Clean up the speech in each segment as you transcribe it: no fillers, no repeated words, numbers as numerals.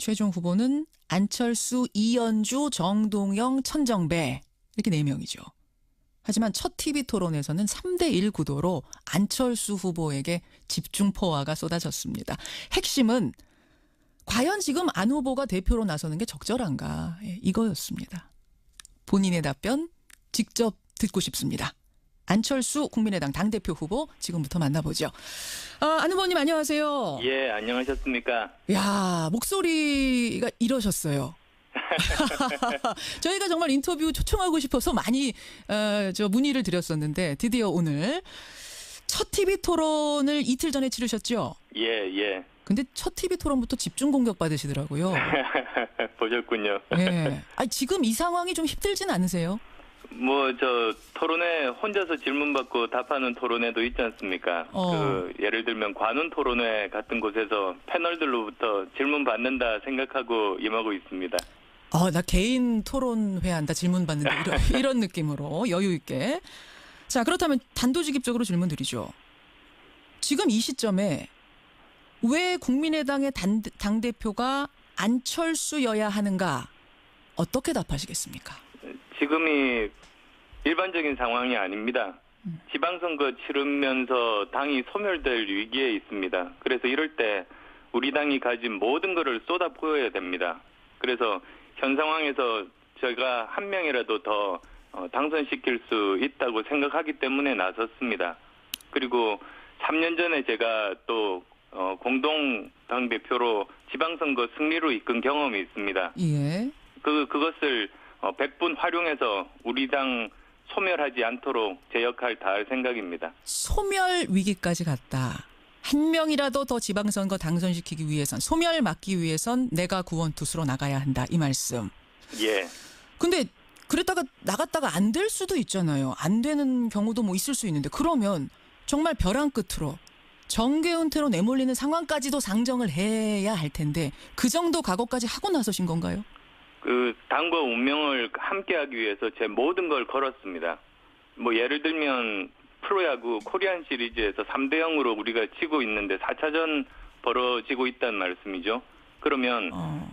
최종 후보는 안철수, 이현주, 정동영, 천정배 이렇게 4명이죠. 하지만 첫 TV 토론에서는 3대1 구도로 안철수 후보에게 집중 포화가 쏟아졌습니다. 핵심은 과연 지금 안 후보가 대표로 나서는 게 적절한가 이거였습니다. 본인의 답변 직접 듣고 싶습니다. 안철수 국민의당 당대표 후보 지금부터 만나보죠. 안 후보님 안녕하세요. 예, 안녕하셨습니까? 야, 목소리가 이러셨어요. 저희가 정말 인터뷰 초청하고 싶어서 많이 문의를 드렸었는데 드디어 오늘 첫 TV 토론을 이틀 전에 치르셨죠? 예. 근데 첫 TV 토론부터 집중 공격 받으시더라고요. 보셨군요. 예. 아니, 지금 이 상황이 좀 힘들진 않으세요? 토론회 혼자서 질문 받고 답하는 토론회도 있지 않습니까? 예를 들면 관훈 토론회 같은 곳에서 패널들로부터 질문 받는다 생각하고 임하고 있습니다. 나 개인 토론회 한다 질문 받는다 이런 느낌으로 여유 있게. 자, 그렇다면 단도직입적으로 질문 드리죠. 지금 이 시점에 왜 국민의당의 당대표가 안철수여야 하는가? 어떻게 답하시겠습니까? 지금이 일반적인 상황이 아닙니다. 지방선거 치르면서 당이 소멸될 위기에 있습니다. 그래서 이럴 때 우리 당이 가진 모든 것을 쏟아부어야 됩니다. 그래서 현 상황에서 제가 한 명이라도 더 당선시킬 수 있다고 생각하기 때문에 나섰습니다. 그리고 3년 전에 제가 또 공동 당대표로 지방선거 승리로 이끈 경험이 있습니다. 예. 그것을 100분 활용해서 우리 당 소멸하지 않도록 제 역할 다할 생각입니다. 소멸 위기까지 갔다. 한 명이라도 더 지방선거 당선시키기 위해선, 소멸 막기 위해선 내가 구원투수로 나가야 한다. 이 말씀. 예. 근데 그랬다가 나갔다가 안 될 수도 있잖아요. 안 되는 경우도 있을 수 있는데 그러면 정말 벼랑 끝으로 정계 은퇴로 내몰리는 상황까지도 상정을 해야 할 텐데 그 정도 각오까지 하고 나서신 건가요? 당과 운명을 함께하기 위해서 제 모든 걸 걸었습니다. 예를 들면 프로야구 코리안 시리즈에서 3대0으로 우리가 지고 있는데 4차전 벌어지고 있다는 말씀이죠. 그러면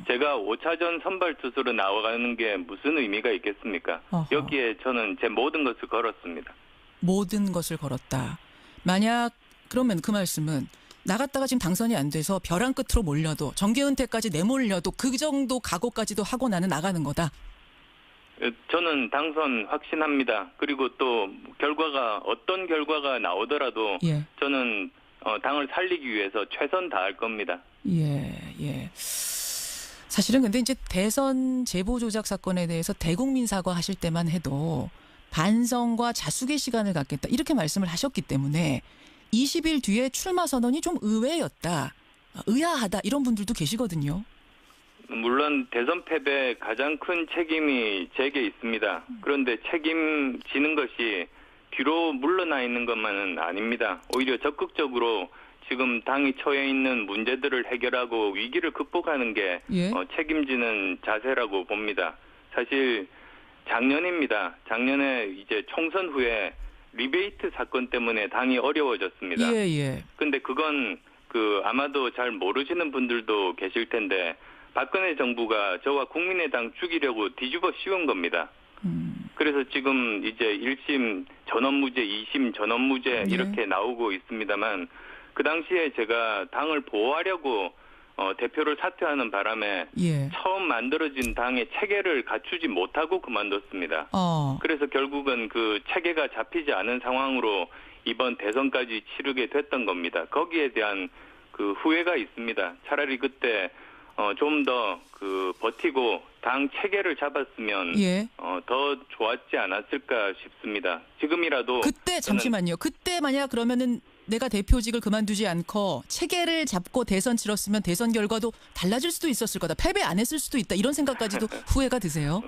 제가 5차전 선발 투수로 나와가는 게 무슨 의미가 있겠습니까? 여기에 저는 제 모든 것을 걸었습니다. 모든 것을 걸었다. 만약 그러면 그 말씀은 나갔다가 지금 당선이 안 돼서 벼랑 끝으로 몰려도 정계 은퇴까지 내몰려도 그 정도 각오까지도 하고 나는 나가는 거다. 저는 당선 확신합니다. 그리고 또 어떤 결과가 나오더라도 예. 저는 당을 살리기 위해서 최선 다할 겁니다. 예. 사실은 근데 이제 대선 제보 조작 사건에 대해서 대국민 사과하실 때만 해도 반성과 자숙의 시간을 갖겠다 이렇게 말씀을 하셨기 때문에 20일 뒤에 출마 선언이 좀 의외였다. 의아하다 이런 분들도 계시거든요. 물론 대선 패배에 가장 큰 책임이 제게 있습니다. 그런데 책임지는 것이 뒤로 물러나 있는 것만은 아닙니다. 오히려 적극적으로 지금 당이 처해 있는 문제들을 해결하고 위기를 극복하는 게 책임지는 자세라고 봅니다. 사실 작년입니다. 작년에 이제 총선 후에 리베이트 사건 때문에 당이 어려워졌습니다. 예. 근데 그건 아마도 잘 모르시는 분들도 계실 텐데 박근혜 정부가 저와 국민의당 죽이려고 뒤집어 씌운 겁니다. 그래서 지금 이제 1심 전원무죄, 2심 전원무죄 이렇게 나오고 있습니다만 그 당시에 제가 당을 보호하려고 대표를 사퇴하는 바람에 처음 만들어진 당의 체계를 갖추지 못하고 그만뒀습니다. 그래서 결국은 그 체계가 잡히지 않은 상황으로 이번 대선까지 치르게 됐던 겁니다. 거기에 대한 그 후회가 있습니다. 차라리 그때 좀 더 버티고 당 체계를 잡았으면 더 좋았지 않았을까 싶습니다. 지금이라도 그때 잠시만요. 그때 만약 그러면은 내가 대표직을 그만두지 않고 체계를 잡고 대선 치렀으면 대선 결과도 달라질 수도 있었을 거다. 패배 안 했을 수도 있다. 이런 생각까지도 후회가 드세요?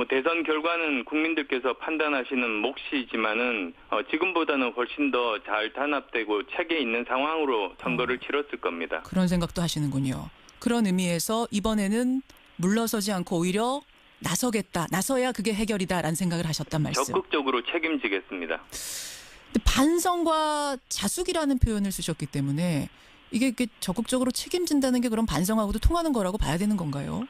대선 결과는 국민들께서 판단하시는 몫이지만은 지금보다는 훨씬 더 잘 단합되고 체계 있는 상황으로 선거를 치렀을 겁니다. 그런 생각도 하시는군요. 그런 의미에서 이번에는 물러서지 않고 오히려 나서겠다. 나서야 그게 해결이다라는 생각을 하셨단 말씀. 적극적으로 책임지겠습니다. 근데 반성과 자숙이라는 표현을 쓰셨기 때문에 이게 이렇게 적극적으로 책임진다는 게 그럼 반성하고도 통하는 거라고 봐야 되는 건가요?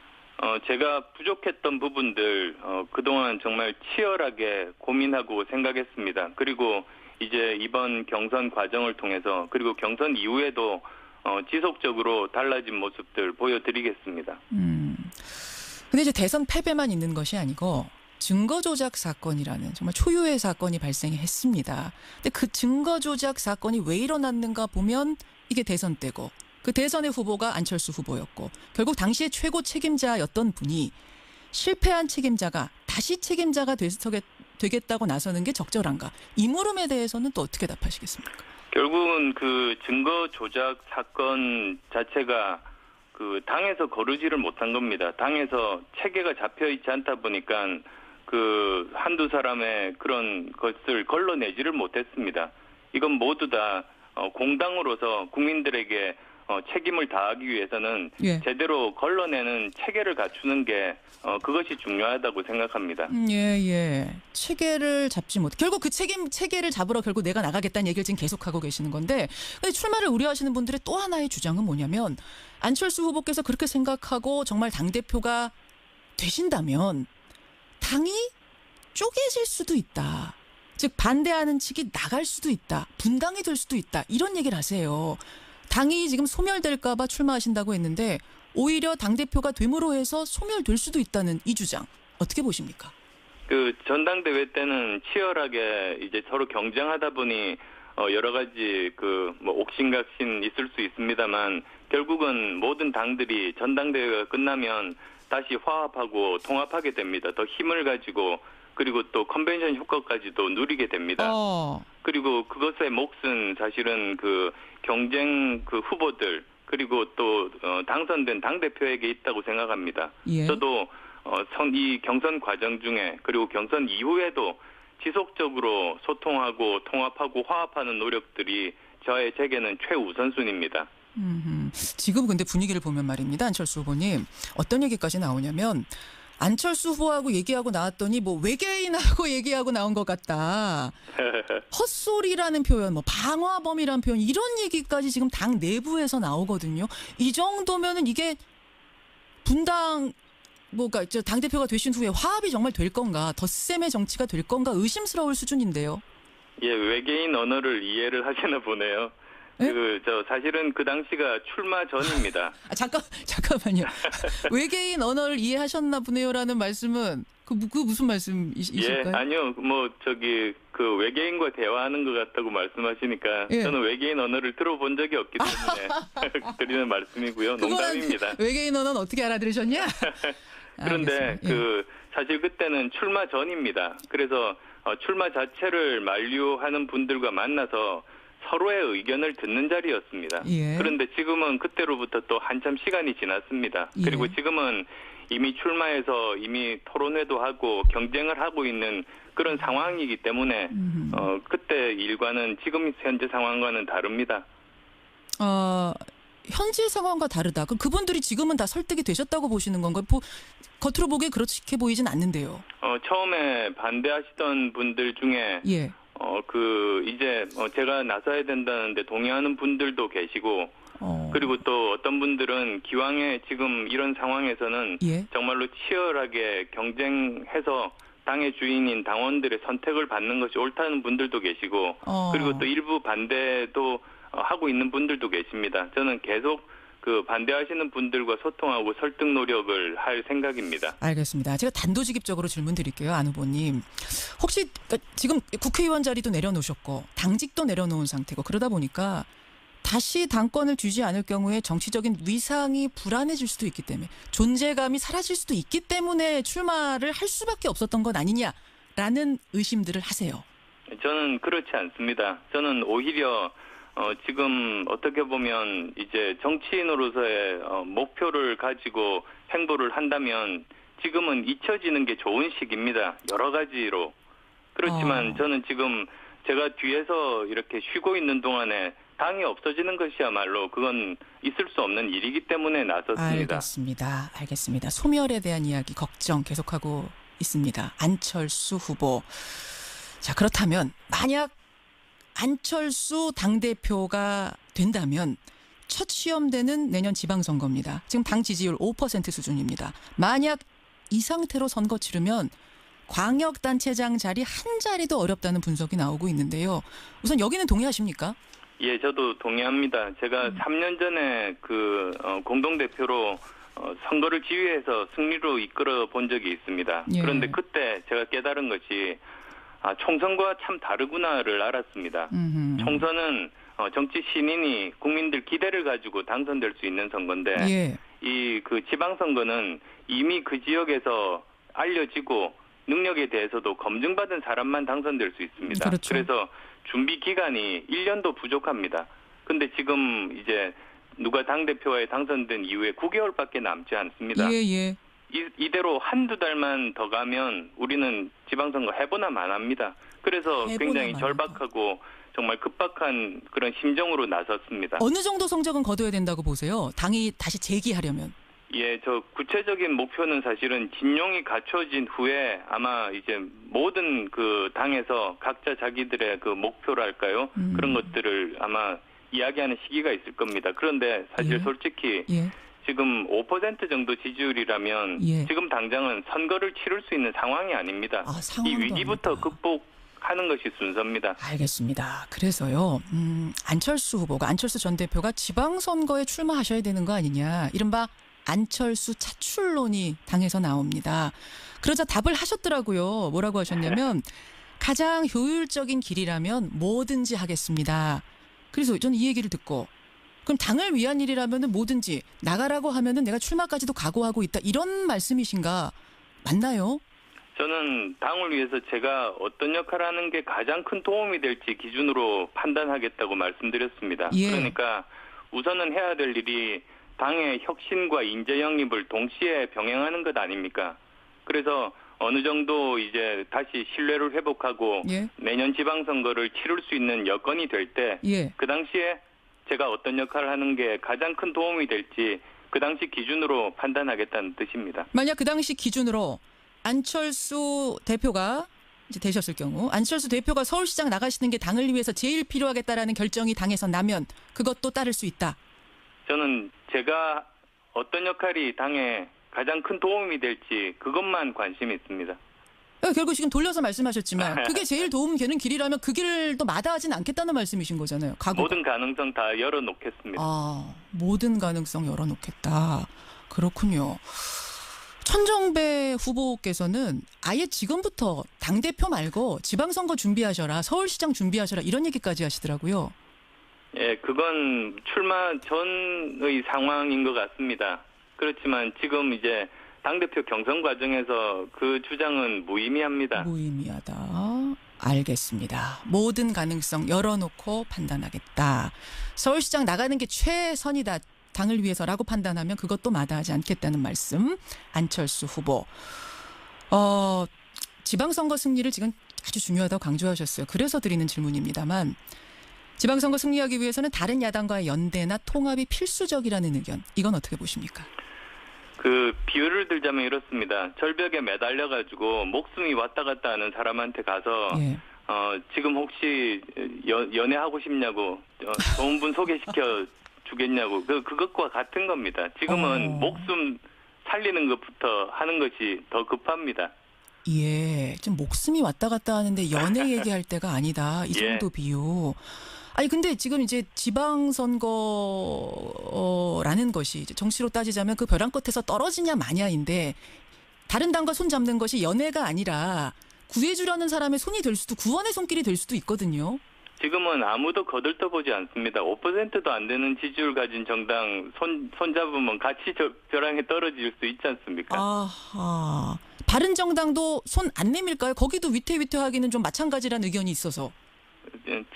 제가 부족했던 부분들 그동안 정말 치열하게 고민하고 생각했습니다. 그리고 이제 이번 경선 과정을 통해서 그리고 경선 이후에도 지속적으로 달라진 모습들 보여드리겠습니다. 근데 이제 대선 패배만 있는 것이 아니고 증거 조작 사건이라는 정말 초유의 사건이 발생했습니다. 근데 그 증거 조작 사건이 왜 일어났는가 보면 이게 대선 때고 그 대선의 후보가 안철수 후보였고 결국 당시의 최고 책임자였던 분이 실패한 책임자가 다시 책임자가 되겠다고 나서는 게 적절한가? 이 물음에 대해서는 또 어떻게 답하시겠습니까? 결국은 그 증거 조작 사건 자체가 그 당에서 거르지를 못한 겁니다. 당에서 체계가 잡혀 있지 않다 보니까 그 한두 사람의 그런 것을 걸러내지를 못했습니다. 이건 모두 다 공당으로서 국민들에게 책임을 다하기 위해서는 예. 제대로 걸러내는 체계를 갖추는 게 그것이 중요하다고 생각합니다. 예. 체계를 잡지 못. 결국 그 체계를 잡으러 결국 내가 나가겠다는 얘기를 지금 계속하고 계시는 건데, 근데 출마를 우려하시는 분들의 또 하나의 주장은 뭐냐면 안철수 후보께서 그렇게 생각하고 정말 당 대표가 되신다면 당이 쪼개질 수도 있다. 즉 반대하는 측이 나갈 수도 있다. 분당이 될 수도 있다. 이런 얘기를 하세요. 당이 지금 소멸될까 봐 출마하신다고 했는데 오히려 당대표가 됨으로 해서 소멸될 수도 있다는 이 주장 어떻게 보십니까? 그 전당대회 때는 치열하게 이제 서로 경쟁하다 보니 여러 가지 그 뭐 옥신각신 있을 수 있습니다만 결국은 모든 당들이 전당대회가 끝나면 다시 화합하고 통합하게 됩니다. 더 힘을 가지고 그리고 또 컨벤션 효과까지도 누리게 됩니다. 그리고 그것의 몫은 사실은 그 경쟁 그 후보들 그리고 또 당선된 당대표에게 있다고 생각합니다. 예. 저도 이 경선 과정 중에 그리고 경선 이후에도 지속적으로 소통하고 통합하고 화합하는 노력들이 제게는 최우선순위입니다. 지금 근데 분위기를 보면 말입니다. 안철수 후보님 어떤 얘기까지 나오냐면 안철수 후보하고 얘기하고 나왔더니 뭐 외계인하고 얘기하고 나온 것 같다. 헛소리라는 표현, 뭐 방화범이라는 표현 이런 얘기까지 지금 당 내부에서 나오거든요. 이 정도면은 이게 분당 뭐가 당 대표가 되신 후에 화합이 정말 될 건가, 덧셈의 정치가 될 건가 의심스러울 수준인데요. 예, 외계인 언어를 이해를 하시나 보네요. 네? 사실은 그 당시가 출마 전입니다. 잠깐만요. 외계인 언어를 이해하셨나 보네요라는 말씀은 그 무슨 말씀이실까요? 예, 아니요. 그 외계인과 대화하는 것 같다고 말씀하시니까 예. 저는 외계인 언어를 들어본 적이 없기 때문에 드리는 말씀이고요. 농담입니다. 외계인 언어는 어떻게 알아들으셨냐? 그런데 알겠습니다. 사실 그때는 출마 전입니다. 그래서 출마 자체를 만류하는 분들과 만나서 서로의 의견을 듣는 자리였습니다. 예. 그런데 지금은 그때로부터 또 한참 시간이 지났습니다. 예. 그리고 지금은 이미 출마해서 이미 토론회도 하고 경쟁을 하고 있는 그런 상황이기 때문에 그때 일과는 지금 현재 상황과는 다릅니다. 현재 상황과 다르다. 그럼 그분들이 지금은 다 설득이 되셨다고 보시는 건가요? 겉으로 보기에 그렇게 보이진 않는데요. 처음에 반대하시던 분들 중에 예. 이제 제가 나서야 된다는데 동의하는 분들도 계시고 그리고 또 어떤 분들은 기왕에 지금 이런 상황에서는 예. 정말로 치열하게 경쟁해서 당의 주인인 당원들의 선택을 받는 것이 옳다는 분들도 계시고 그리고 또 일부 반대도 하고 있는 분들도 계십니다. 저는 계속 그 반대하시는 분들과 소통하고 설득 노력을 할 생각입니다. 알겠습니다. 제가 단도직입적으로 질문 드릴게요. 안 후보님. 혹시 지금 국회의원 자리도 내려놓으셨고 당직도 내려놓은 상태고 그러다 보니까 다시 당권을 쥐지 않을 경우에 정치적인 위상이 불안해질 수도 있기 때문에 존재감이 사라질 수도 있기 때문에 출마를 할 수밖에 없었던 것 아니냐라는 의심들을 하세요. 저는 그렇지 않습니다. 저는 오히려 지금 어떻게 보면 이제 정치인으로서의 목표를 가지고 행보를 한다면 지금은 잊혀지는 게 좋은 시기입니다. 여러 가지로. 그렇지만 저는 지금 제가 뒤에서 이렇게 쉬고 있는 동안에 당이 없어지는 것이야말로 그건 있을 수 없는 일이기 때문에 나섰습니다. 알겠습니다. 소멸에 대한 이야기 걱정 계속하고 있습니다. 안철수 후보. 자, 그렇다면 만약 안철수 당대표가 된다면 첫 시험되는 내년 지방선거입니다. 지금 당 지지율 5% 수준입니다. 만약 이 상태로 선거 치르면 광역단체장 자리 한 자리도 어렵다는 분석이 나오고 있는데요. 우선 여기는 동의하십니까? 예, 저도 동의합니다. 제가 3년 전에 공동대표로 선거를 지휘해서 승리로 이끌어 본 적이 있습니다. 예. 그런데 그때 제가 깨달은 것이 총선과 참 다르구나를 알았습니다. 총선은 정치 신인이 국민들 기대를 가지고 당선될 수 있는 선거인데 예. 이 지방선거는 이미 그 지역에서 알려지고 능력에 대해서도 검증받은 사람만 당선될 수 있습니다. 그렇죠. 그래서 준비 기간이 1년도 부족합니다. 근데 지금 이제 누가 당대표에 당선된 이후에 9개월밖에 남지 않습니다. 예. 이대로 한두 달만 더 가면 우리는 지방선거 해보나 마나합니다. 그래서 굉장히 절박하고 정말 급박한 그런 심정으로 나섰습니다. 어느 정도 성적은 거둬야 된다고 보세요? 당이 다시 재기하려면. 예, 저 구체적인 목표는 사실은 진용이 갖춰진 후에 아마 이제 모든 그 당에서 각자 자기들의 그 목표랄까요? 그런 것들을 아마 이야기하는 시기가 있을 겁니다. 그런데 사실 솔직히 지금 5% 정도 지지율이라면 지금 당장은 선거를 치를 수 있는 상황이 아닙니다. 이 위기부터 극복하는 것이 순서입니다. 알겠습니다. 그래서요. 안철수 전 대표가 지방선거에 출마하셔야 되는 거 아니냐. 이른바 안철수 차출론이 당에서 나옵니다. 그러자 답을 하셨더라고요. 뭐라고 하셨냐면 가장 효율적인 길이라면 뭐든지 하겠습니다. 그래서 저는 이 얘기를 듣고 그럼 당을 위한 일이라면 뭐든지 나가라고 하면은 내가 출마까지도 각오하고 있다. 이런 말씀이신가? 맞나요? 저는 당을 위해서 제가 어떤 역할을 하는 게 가장 큰 도움이 될지 기준으로 판단하겠다고 말씀드렸습니다. 예. 그러니까 우선은 해야 될 일이 당의 혁신과 인재 영입을 동시에 병행하는 것 아닙니까? 그래서 어느 정도 이제 다시 신뢰를 회복하고 내년 지방선거를 치를 수 있는 여건이 될 때 그 당시에 제가 어떤 역할을 하는 게 가장 큰 도움이 될지 그 당시 기준으로 판단하겠다는 뜻입니다. 만약 그 당시 기준으로 안철수 대표가 이제 되셨을 경우 안철수 대표가 서울시장 나가시는 게 당을 위해서 제일 필요하겠다라는 결정이 당에서 나면 그것도 따를 수 있다. 저는 제가 어떤 역할이 당에 가장 큰 도움이 될지 그것만 관심이 있습니다. 결국 지금 돌려서 말씀하셨지만 그게 제일 도움 되는 길이라면 그 길도 마다하진 않겠다는 말씀이신 거잖아요. 모든 가능성 다 열어놓겠습니다. 모든 가능성 열어놓겠다. 그렇군요. 천정배 후보께서는 아예 지금부터 당대표 말고 지방선거 준비하셔라, 서울시장 준비하셔라 이런 얘기까지 하시더라고요. 예, 그건 출마 전의 상황인 것 같습니다. 그렇지만 지금 이제 당대표 경선 과정에서 그 주장은 무의미합니다. 무의미하다. 알겠습니다. 모든 가능성 열어놓고 판단하겠다. 서울시장 나가는 게 최선이다. 당을 위해서라고 판단하면 그것도 마다하지 않겠다는 말씀. 안철수 후보. 지방선거 승리를 지금 아주 중요하다고 강조하셨어요. 그래서 드리는 질문입니다만 지방선거 승리하기 위해서는 다른 야당과의 연대나 통합이 필수적이라는 의견. 이건 어떻게 보십니까? 그 비유를 들자면 이렇습니다. 절벽에 매달려가지고 목숨이 왔다 갔다 하는 사람한테 가서 지금 혹시 연애하고 싶냐고 좋은 분 소개시켜 주겠냐고 그것과 같은 겁니다. 지금은 목숨 살리는 것부터 하는 것이 더 급합니다. 예, 좀 목숨이 왔다 갔다 하는데 연애 얘기할 때가 아니다. 이 정도 비유. 아니 근데 지금 이제 지방선거라는 것이 이제 정치로 따지자면 그 벼랑 끝에서 떨어지냐 마냐인데 다른 당과 손 잡는 것이 연애가 아니라 구해주려는 사람의 손이 될 수도 구원의 손길이 될 수도 있거든요. 지금은 아무도 거들떠보지 않습니다. 5%도 안 되는 지지율 가진 정당 손잡으면 같이 벼랑에 떨어질 수 있지 않습니까? 아하. 바른정당도 손 안 내밀까요? 거기도 위태위태하기는 좀 마찬가지라는 의견이 있어서.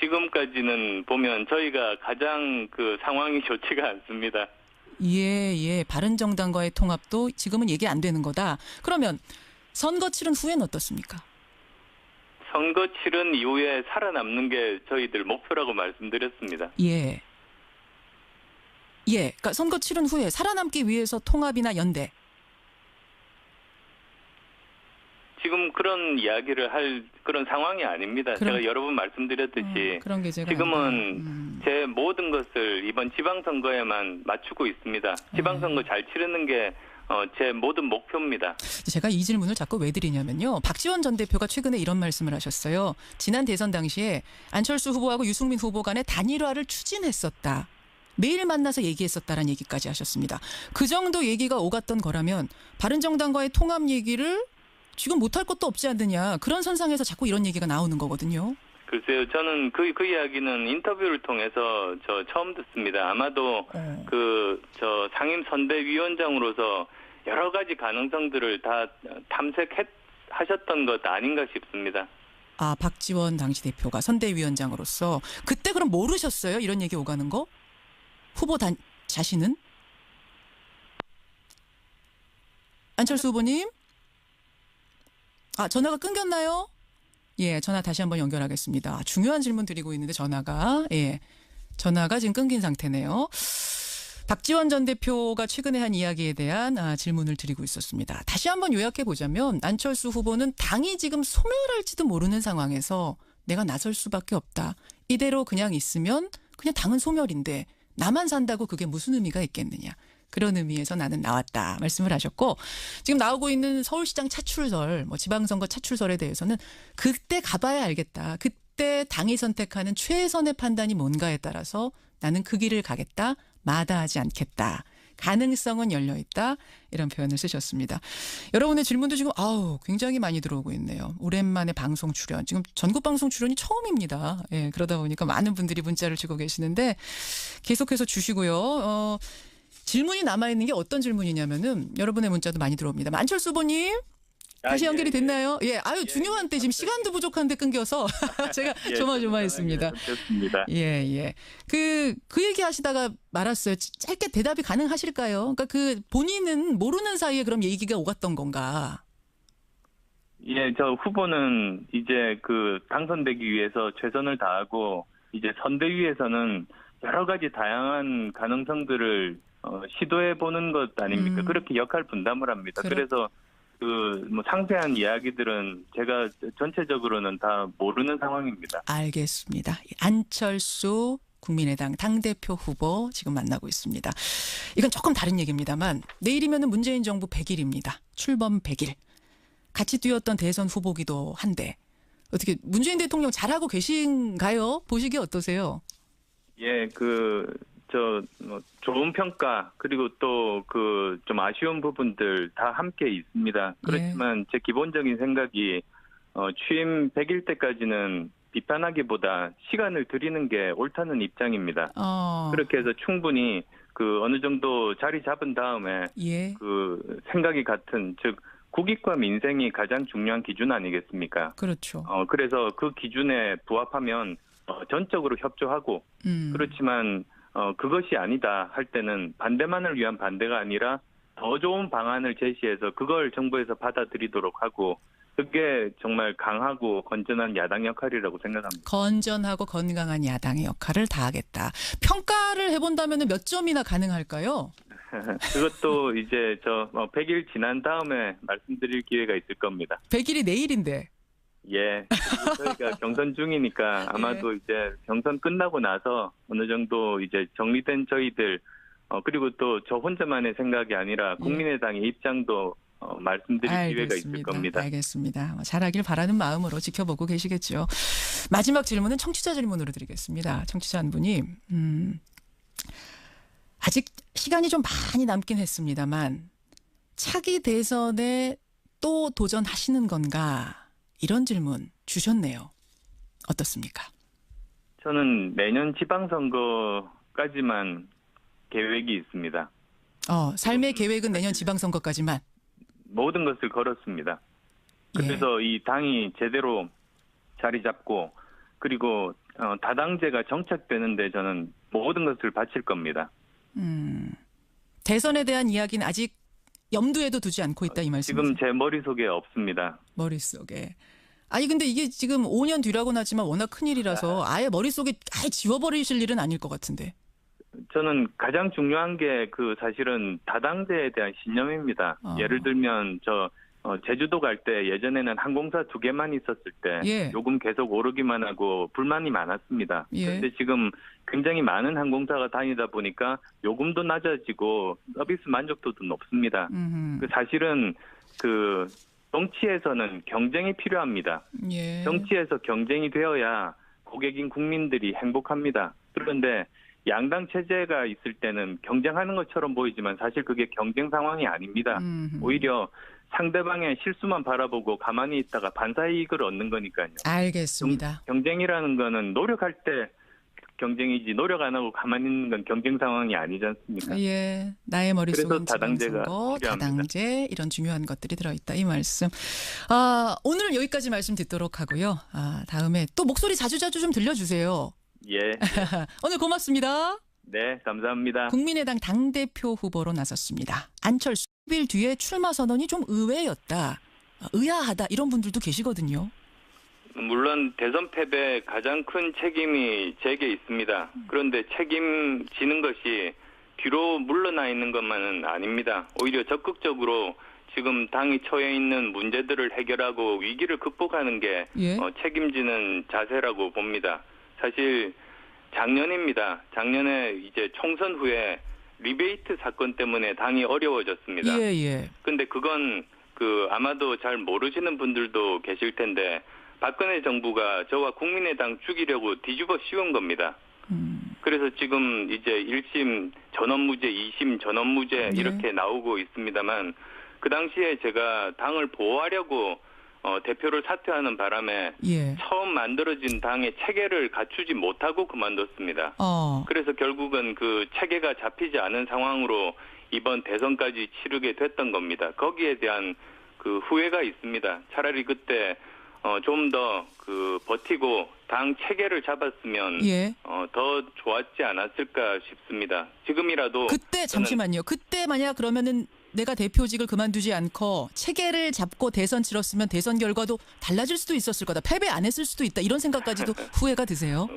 지금까지는 보면 저희가 가장 그 상황이 좋지가 않습니다. 예. 바른정당과의 통합도 지금은 얘기 안 되는 거다. 그러면 선거 치른 후에는 어떻습니까? 선거 치른 이후에 살아남는 게 저희들 목표라고 말씀드렸습니다. 예. 그러니까 선거 치른 후에 살아남기 위해서 통합이나 연대. 지금 그런 이야기를 할 그런 상황이 아닙니다. 제가 여러 번 말씀드렸듯이 그런 게 지금은 제 모든 것을 이번 지방선거에만 맞추고 있습니다. 지방선거 잘 치르는 게 제 모든 목표입니다. 제가 이 질문을 자꾸 왜 드리냐면요. 박지원 전 대표가 최근에 이런 말씀을 하셨어요. 지난 대선 당시에 안철수 후보하고 유승민 후보 간의 단일화를 추진했었다. 매일 만나서 얘기했었다라는 얘기까지 하셨습니다. 그 정도 얘기가 오갔던 거라면 바른정당과의 통합 얘기를 지금 못할 것도 없지 않느냐. 그런 선상에서 자꾸 이런 얘기가 나오는 거거든요. 글쎄요, 저는 그 이야기는 인터뷰를 통해서 처음 듣습니다. 아마도 저 상임 선대위원장으로서 여러 가지 가능성들을 다 탐색하셨던 것 아닌가 싶습니다. 아, 박지원 당시 대표가 선대위원장으로서 그때 그럼 모르셨어요? 이런 얘기 오가는 거? 후보 자신은? 안철수 후보님? 아, 전화가 끊겼나요? 예, 전화 다시 한번 연결하겠습니다. 중요한 질문 드리고 있는데 전화가 지금 끊긴 상태네요. 박지원 전 대표가 최근에 한 이야기에 대한 질문을 드리고 있었습니다. 다시 한번 요약해 보자면 안철수 후보는 당이 지금 소멸할지도 모르는 상황에서 내가 나설 수밖에 없다. 이대로 그냥 있으면 그냥 당은 소멸인데 나만 산다고 그게 무슨 의미가 있겠느냐. 그런 의미에서 나는 나왔다 말씀을 하셨고 지금 나오고 있는 서울시장 차출설, 지방선거 차출설에 대해서는 그때 가봐야 알겠다. 그때 당이 선택하는 최선의 판단이 뭔가에 따라서 나는 그 길을 가겠다. 마다하지 않겠다. 가능성은 열려있다. 이런 표현을 쓰셨습니다. 여러분의 질문도 지금 굉장히 많이 들어오고 있네요. 오랜만에 방송 출연. 지금 전국 방송 출연이 처음입니다. 예, 그러다 보니까 많은 분들이 문자를 주고 계시는데 계속해서 주시고요. 질문이 남아있는 게 어떤 질문이냐면은 여러분의 문자도 많이 들어옵니다. 안철수 후보님 다시 연결이 됐나요? 예, 중요한 때 지금 시간도 부족한데 끊겨서 제가 조마조마했습니다. 좋습니다. 예. 그 얘기 하시다가 말았어요. 짧게 대답이 가능하실까요? 그러니까 그 본인은 모르는 사이에 그럼 얘기가 오갔던 건가? 예, 저 후보는 이제 당선되기 위해서 최선을 다하고 이제 선대위에서는 여러 가지 다양한 가능성들을 시도해 보는 것 아닙니까? 그렇게 역할 분담을 합니다. 그래서 상세한 이야기들은 제가 전체적으로는 다 모르는 상황입니다. 알겠습니다. 안철수 국민의당 당대표 후보 지금 만나고 있습니다. 이건 조금 다른 얘기입니다만 내일이면 문재인 정부 100일입니다. 출범 100일. 같이 뛰었던 대선 후보기도 한데 어떻게 문재인 대통령 잘하고 계신가요? 보시기 어떠세요? 예, 좋은 평가, 그리고 또 좀 아쉬운 부분들 다 함께 있습니다. 그렇지만 제 기본적인 생각이, 취임 100일 때까지는 비판하기보다 시간을 드리는 게 옳다는 입장입니다. 그렇게 해서 충분히 어느 정도 자리 잡은 다음에 생각이 같은, 즉, 국익과 민생이 가장 중요한 기준 아니겠습니까? 그렇죠. 그래서 그 기준에 부합하면 전적으로 협조하고, 그렇지만 그것이 아니다 할 때는 반대만을 위한 반대가 아니라 더 좋은 방안을 제시해서 그걸 정부에서 받아들이도록 하고 그게 정말 강하고 건전한 야당 역할이라고 생각합니다. 건전하고 건강한 야당의 역할을 다하겠다. 평가를 해본다면 몇 점이나 가능할까요? 그것도 이제 100일 지난 다음에 말씀드릴 기회가 있을 겁니다. 100일이 내일인데. 예. 저희가 경선 중이니까 아마도 이제 경선 끝나고 나서 어느 정도 이제 정리된 저희들 그리고 또 저 혼자만의 생각이 아니라 국민의당의 입장도 말씀드릴 기회가 있을 겁니다. 알겠습니다. 잘하길 바라는 마음으로 지켜보고 계시겠죠. 마지막 질문은 청취자 질문으로 드리겠습니다. 청취자 한 분이 아직 시간이 좀 많이 남긴 했습니다만 차기 대선에 또 도전하시는 건가? 이런 질문 주셨네요. 어떻습니까? 저는 내년 지방선거까지만 계획이 있습니다. 삶의 계획은 내년 지방선거까지만? 모든 것을 걸었습니다. 그래서 이 당이 제대로 자리 잡고 그리고 다당제가 정착되는데 저는 모든 것을 바칠 겁니다. 대선에 대한 이야기는 아직 염두에도 두지 않고 있다 이 말씀이세요? 지금 제 머릿속에 없습니다. 머릿속에. 아니 근데 이게 지금 5년 뒤라고는 하지만 워낙 큰일이라서 아예 머릿속에 아예 지워버리실 일은 아닐 것 같은데. 저는 가장 중요한 게 사실은 다당제에 대한 신념입니다. 예를 들면 제주도 갈 때 예전에는 항공사 2개만 있었을 때 예. 요금 계속 오르기만 하고 불만이 많았습니다. 예. 그런데 지금 굉장히 많은 항공사가 다니다 보니까 요금도 낮아지고 서비스 만족도도 높습니다. 사실은 그 정치에서는 경쟁이 필요합니다. 예. 정치에서 경쟁이 되어야 고객인 국민들이 행복합니다. 그런데 양당 체제가 있을 때는 경쟁하는 것처럼 보이지만 사실 그게 경쟁 상황이 아닙니다. 오히려 상대방의 실수만 바라보고 가만히 있다가 반사이익을 얻는 거니까요. 알겠습니다. 경쟁이라는 거는 노력할 때 경쟁이지 노력 안 하고 가만히 있는 건 경쟁 상황이 아니지 않습니까? 예, 나의 머릿속은 다당제가 지방선거, 필요합니다. 다당제 이런 중요한 것들이 들어있다 이 말씀. 오늘은 여기까지 말씀 듣도록 하고요. 다음에 또 목소리 자주자주 좀 들려주세요. 예. 오늘 고맙습니다. 네, 감사합니다. 국민의당 당대표 후보로 나섰습니다. 안철수 10일 뒤에 출마 선언이 좀 의외였다. 의아하다 이런 분들도 계시거든요. 물론 대선 패배 가장 큰 책임이 제게 있습니다. 그런데 책임지는 것이 뒤로 물러나 있는 것만은 아닙니다. 오히려 적극적으로 지금 당이 처해 있는 문제들을 해결하고 위기를 극복하는 게 예? 책임지는 자세라고 봅니다. 사실 작년입니다. 작년에 이제 총선 후에 리베이트 사건 때문에 당이 어려워졌습니다. 예. 근데 그건 아마도 잘 모르시는 분들도 계실 텐데 박근혜 정부가 저와 국민의당 죽이려고 뒤집어 씌운 겁니다. 그래서 지금 이제 1심 전원무죄, 2심 전원무죄 이렇게 나오고 있습니다만 그 당시에 제가 당을 보호하려고 대표를 사퇴하는 바람에 예. 처음 만들어진 당의 체계를 갖추지 못하고 그만뒀습니다. 그래서 결국은 그 체계가 잡히지 않은 상황으로 이번 대선까지 치르게 됐던 겁니다. 거기에 대한 그 후회가 있습니다. 차라리 그때 좀 더 버티고 당 체계를 잡았으면 예. 더 좋았지 않았을까 싶습니다. 지금이라도 그때 잠시만요. 그때 만약 그러면은 내가 대표직을 그만두지 않고 체계를 잡고 대선 치렀으면 대선 결과도 달라질 수도 있었을 거다. 패배 안 했을 수도 있다. 이런 생각까지도 후회가 드세요?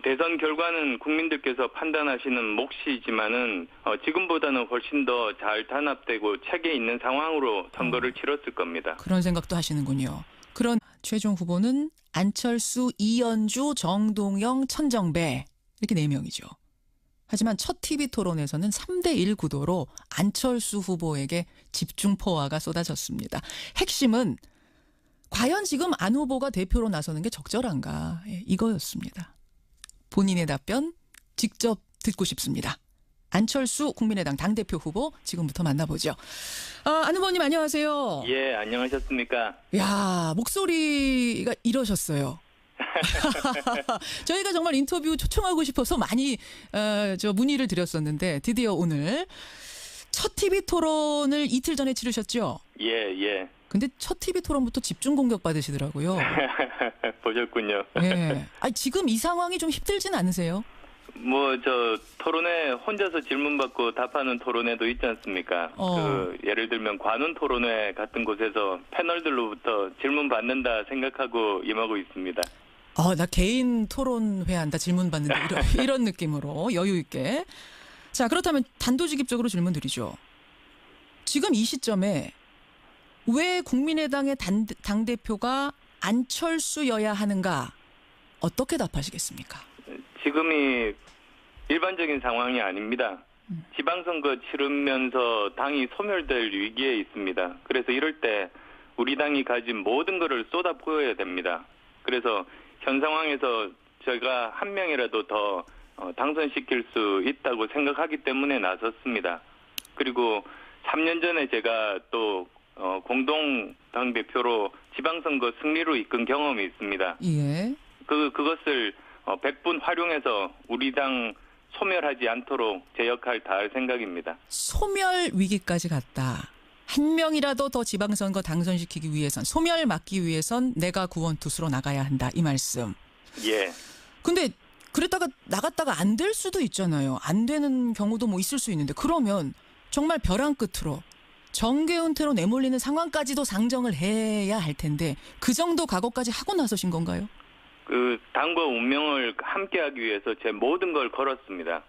대선 결과는 국민들께서 판단하시는 몫이지만은 지금보다는 훨씬 더 잘 단합되고 체계 있는 상황으로 선거를 치렀을 겁니다. 그런 생각도 하시는군요. 그런 최종 후보는 안철수, 이현주, 정동영, 천정배 이렇게 4명이죠. 하지만 첫 TV 토론에서는 3대1 구도로 안철수 후보에게 집중 포화가 쏟아졌습니다. 핵심은 과연 지금 안 후보가 대표로 나서는 게 적절한가 이거였습니다. 본인의 답변 직접 듣고 싶습니다. 안철수 국민의당 당대표 후보 지금부터 만나보죠. 안 후보님 안녕하세요. 예, 안녕하셨습니까? 야, 목소리가 이러셨어요. 저희가 정말 인터뷰 초청하고 싶어서 많이 문의를 드렸었는데 드디어 오늘 첫 TV 토론을 이틀 전에 치르셨죠? 예. 근데 첫 TV 토론부터 집중 공격 받으시더라고요. 보셨군요. 예. 지금 이 상황이 좀 힘들진 않으세요? 토론회 혼자서 질문 받고 답하는 토론회도 있지 않습니까? 예를 들면 관훈 토론회 같은 곳에서 패널들로부터 질문 받는다 생각하고 임하고 있습니다. 나 개인 토론회 한다 질문 받는다 이런 느낌으로 여유 있게. 자, 그렇다면 단도직입적으로 질문 드리죠. 지금 이 시점에 왜 국민의당의 당대표가 안철수여야 하는가? 어떻게 답하시겠습니까? 지금이 일반적인 상황이 아닙니다. 지방선거 치르면서 당이 소멸될 위기에 있습니다. 그래서 이럴 때 우리 당이 가진 모든 것을 쏟아부어야 됩니다. 그래서 현 상황에서 제가 한 명이라도 더 당선시킬 수 있다고 생각하기 때문에 나섰습니다. 그리고 3년 전에 제가 또 공동당 대표로 지방선거 승리로 이끈 경험이 있습니다. 예. 그것을 100분 활용해서 우리 당 소멸하지 않도록 제 역할 다할 생각입니다. 소멸 위기까지 갔다. 한 명이라도 더 지방선거 당선시키기 위해선, 소멸 막기 위해선 내가 구원투수로 나가야 한다. 이 말씀. 예. 근데 그랬다가 나갔다가 안 될 수도 있잖아요. 안 되는 경우도 있을 수 있는데 그러면 정말 벼랑 끝으로 정계 은퇴로 내몰리는 상황까지도 상정을 해야 할 텐데 그 정도 각오까지 하고 나서신 건가요? 당과 운명을 함께하기 위해서 제 모든 걸 걸었습니다.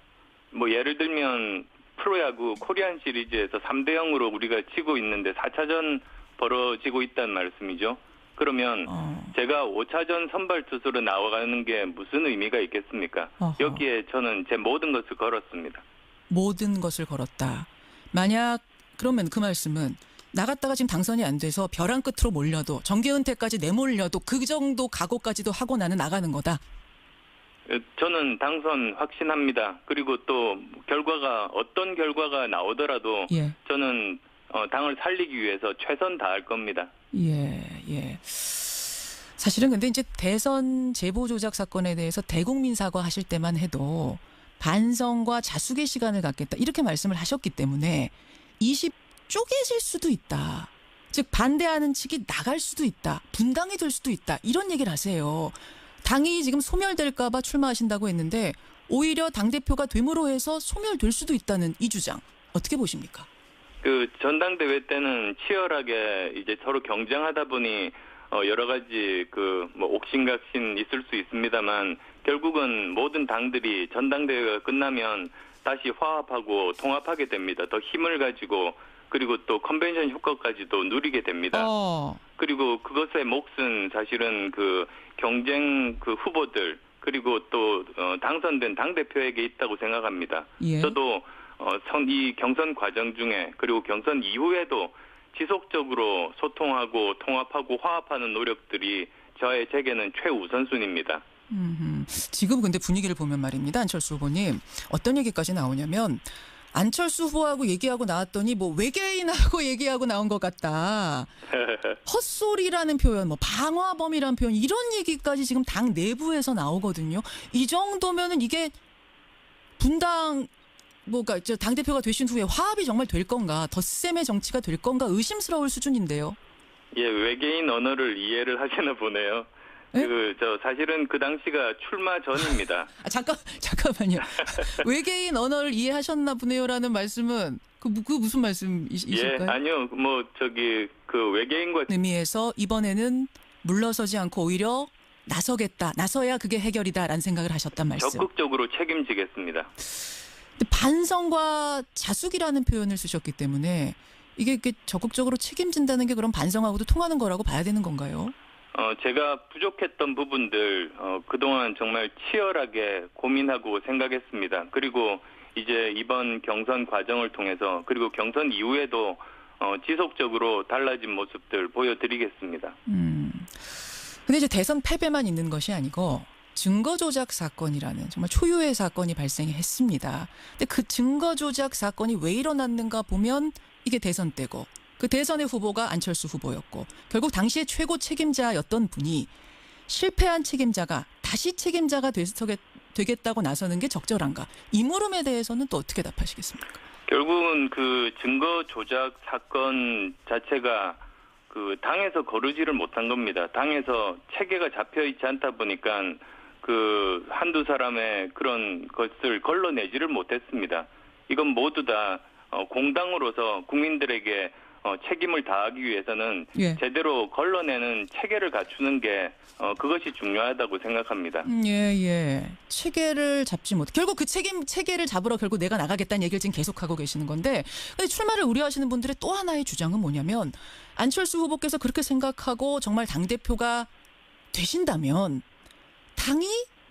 예를 들면 프로야구 코리안 시리즈에서 3대 0으로 우리가 지고 있는데 4차전 벌어지고 있다는 말씀이죠. 그러면 제가 5차전 선발 투수로 나와가는 게 무슨 의미가 있겠습니까? 어허. 여기에 저는 제 모든 것을 걸었습니다. 모든 것을 걸었다. 만약 그러면 그 말씀은 나갔다가 지금 당선이 안 돼서 벼랑 끝으로 몰려도 정계 은퇴까지 내몰려도 그 정도 각오까지도 하고 나는 나가는 거다. 저는 당선 확신합니다. 그리고 또 결과가 어떤 결과가 나오더라도 예. 저는 당을 살리기 위해서 최선 다할 겁니다. 예, 예. 사실은 근데 이제 대선 제보 조작 사건에 대해서 대국민 사과하실 때만 해도 반성과 자숙의 시간을 갖겠다 이렇게 말씀을 하셨기 때문에 20 쪼개질 수도 있다. 즉 반대하는 측이 나갈 수도 있다. 분당이 될 수도 있다. 이런 얘기를 하세요. 당이 지금 소멸될까 봐 출마하신다고 했는데 오히려 당대표가 됨으로 해서 소멸될 수도 있다는 이 주장. 어떻게 보십니까? 그 전당대회 때는 치열하게 이제 서로 경쟁하다 보니 여러 가지 뭐 옥신각신 있을 수 있습니다만 결국은 모든 당들이 전당대회가 끝나면 다시 화합하고 통합하게 됩니다. 더 힘을 가지고 그리고 또 컨벤션 효과까지도 누리게 됩니다. 그리고 그것의 몫은 사실은 그 경쟁 그 후보들 그리고 또 당선된 당대표에게 있다고 생각합니다. 예. 저도 이 경선 과정 중에 그리고 경선 이후에도 지속적으로 소통하고 통합하고 화합하는 노력들이 제게는 최우선순위입니다. 지금 근데 분위기를 보면 말입니다. 안철수 후보님. 어떤 얘기까지 나오냐면 안철수 후보하고 얘기하고 나왔더니 뭐 외계인하고 얘기하고 나온 것 같다. 헛소리라는 표현, 뭐 방화범이라는 표현 이런 얘기까지 지금 당 내부에서 나오거든요. 이 정도면은 이게 분당 뭐가 당 대표가 되신 후에 화합이 정말 될 건가, 덧셈의 정치가 될 건가 의심스러울 수준인데요. 예, 외계인 언어를 이해를 하시나 보네요. 사실은 그 당시가 출마 전입니다. 잠깐만요. 외계인 언어를 이해하셨나 보네요라는 말씀은 그 무슨 말씀이실까요? 예, 아니요. 그 외계인과 의미에서 이번에는 물러서지 않고 오히려 나서겠다. 나서야 그게 해결이다라는 생각을 하셨단 말씀. 적극적으로 책임지겠습니다. 근데 반성과 자숙이라는 표현을 쓰셨기 때문에 이게 적극적으로 책임진다는 게 그럼 반성하고도 통하는 거라고 봐야 되는 건가요? 제가 부족했던 부분들 그동안 정말 치열하게 고민하고 생각했습니다. 그리고 이제 이번 경선 과정을 통해서 그리고 경선 이후에도 지속적으로 달라진 모습들 보여드리겠습니다. 근데 이제 대선 패배만 있는 것이 아니고 증거 조작 사건이라는 정말 초유의 사건이 발생했습니다. 근데 그 증거 조작 사건이 왜 일어났는가 보면 이게 대선 때고 그 대선의 후보가 안철수 후보였고 결국 당시의 최고 책임자였던 분이 실패한 책임자가 다시 책임자가 되겠다고 나서는 게 적절한가? 이 물음에 대해서는 또 어떻게 답하시겠습니까? 결국은 그 증거 조작 사건 자체가 그 당에서 거르지를 못한 겁니다. 당에서 체계가 잡혀 있지 않다 보니까 그 한두 사람의 그런 것을 걸러내지를 못했습니다. 이건 모두 다 공당으로서 국민들에게 책임을 다하기 위해서는 예. 제대로 걸러내는 체계를 갖추는 게 그것이 중요하다고 생각합니다. 예. 체계를 잡지 못. 결국 그 체계를 잡으러 결국 내가 나가겠다는 얘기를 지금 계속하고 계시는 건데 근데 출마를 우려하시는 분들의 또 하나의 주장은 뭐냐면 안철수 후보께서 그렇게 생각하고 정말 당대표가 되신다면 당이